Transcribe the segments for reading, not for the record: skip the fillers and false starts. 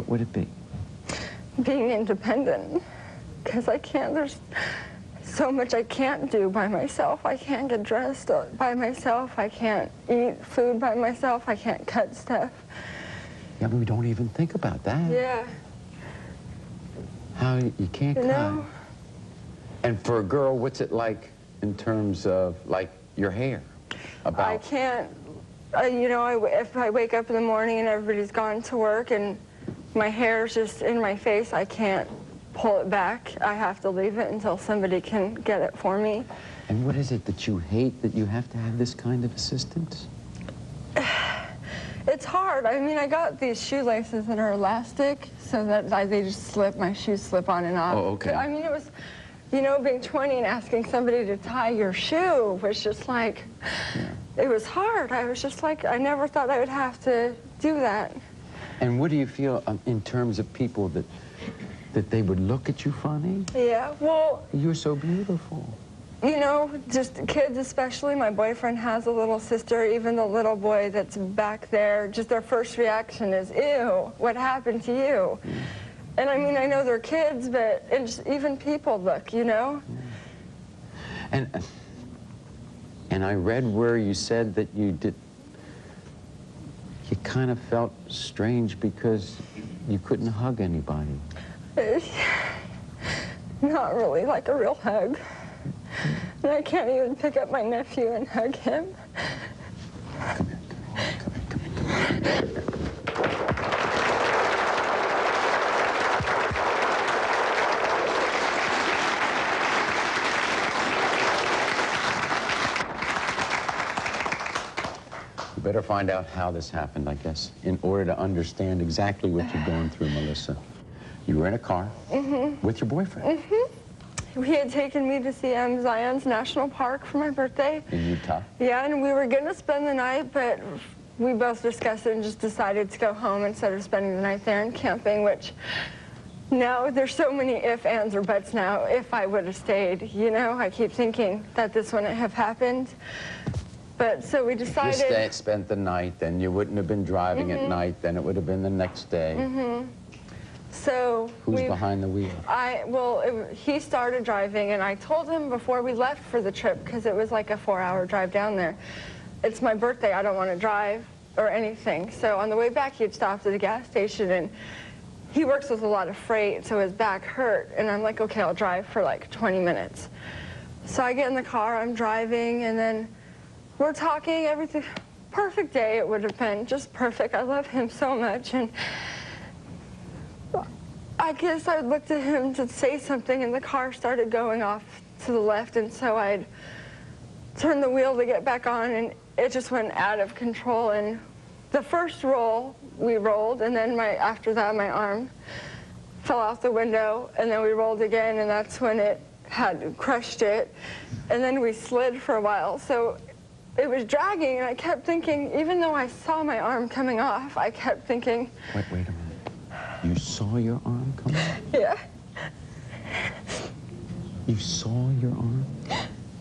what would it be? Being independent, because I can't, there's so much I can't do by myself. I can't get dressed by myself. I can't eat food by myself. I can't cut stuff. Yeah, but we don't even think about that. Yeah. How you can't cut. No. And for a girl, what's it like in terms of, like, your hair? About... I can't, you know, if I wake up in the morning and everybody's gone to work and my hair's just in my face, I can't pull it back. I have to leave it until somebody can get it for me. And what is it that you hate, that you have to have this kind of assistance? It's hard. I mean, I got these shoelaces that are elastic so that they just slip, my shoes slip on and off. Oh, okay. But, I mean, it was, you know, being 20 and asking somebody to tie your shoe was just like, it was hard. I was just like, I never thought I would have to do that. And what do you feel in terms of people that they would look at you funny? Yeah, well... You're so beautiful. You know, just kids especially. My boyfriend has a little sister. Even the little boy that's back there, just their first reaction is, ew, what happened to you? Mm. And I mean, I know they're kids, but even people look, you know? And I read where you said that you kind of felt strange because you couldn't hug anybody. Not really like a real hug. And I can't even pick up my nephew and hug him. Come here, come here. You better find out how this happened, I guess, in order to understand exactly what you're going through, Melissa. You were in a car with your boyfriend. He had taken me to see Zion's National Park for my birthday. In Utah? Yeah, and we were going to spend the night, but we both discussed it and just decided to go home instead of spending the night there and camping, which now there's so many ifs, ands, or buts now. If I would have stayed, you know, I keep thinking that this wouldn't have happened. But so we decided... If you spent the night, then you wouldn't have been driving at night, then it would have been the next day. So who's behind the wheel? He started driving, and I told him before we left for the trip, because it was like a 4-hour drive down there, it's my birthday, I don't want to drive or anything. So on the way back, he'd stopped at a gas station, and he works with a lot of freight, so his back hurt. And I'm like, okay, I'll drive for like 20 minutes. So I get in the car, I'm driving, and then we're talking, everything, perfect day it would have been, just perfect. I love him so much. And I guess I looked at him to say something, and the car started going off to the left, and so I'd turned the wheel to get back on, and it just went out of control. And the first roll, we rolled, and then after that, my arm fell out the window, and then we rolled again, and that's when it had crushed it. And then we slid for a while, so it was dragging, and I kept thinking, even though I saw my arm coming off, I kept thinking... Wait a minute. You saw your arm come off? Yeah. You saw your arm?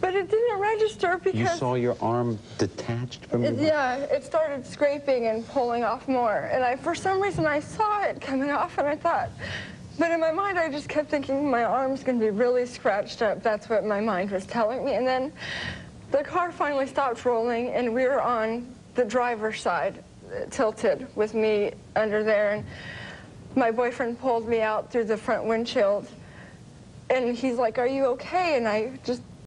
But it didn't register because... You saw your arm detached from your body? Yeah, it started scraping and pulling off more. And for some reason, I saw it coming off, and I thought... But in my mind, I just kept thinking, my arm's going to be really scratched up. That's what my mind was telling me. And then the car finally stopped rolling, and we were on the driver's side, tilted, with me under there. And my boyfriend pulled me out through the front windshield, and he's like, are you okay? And I just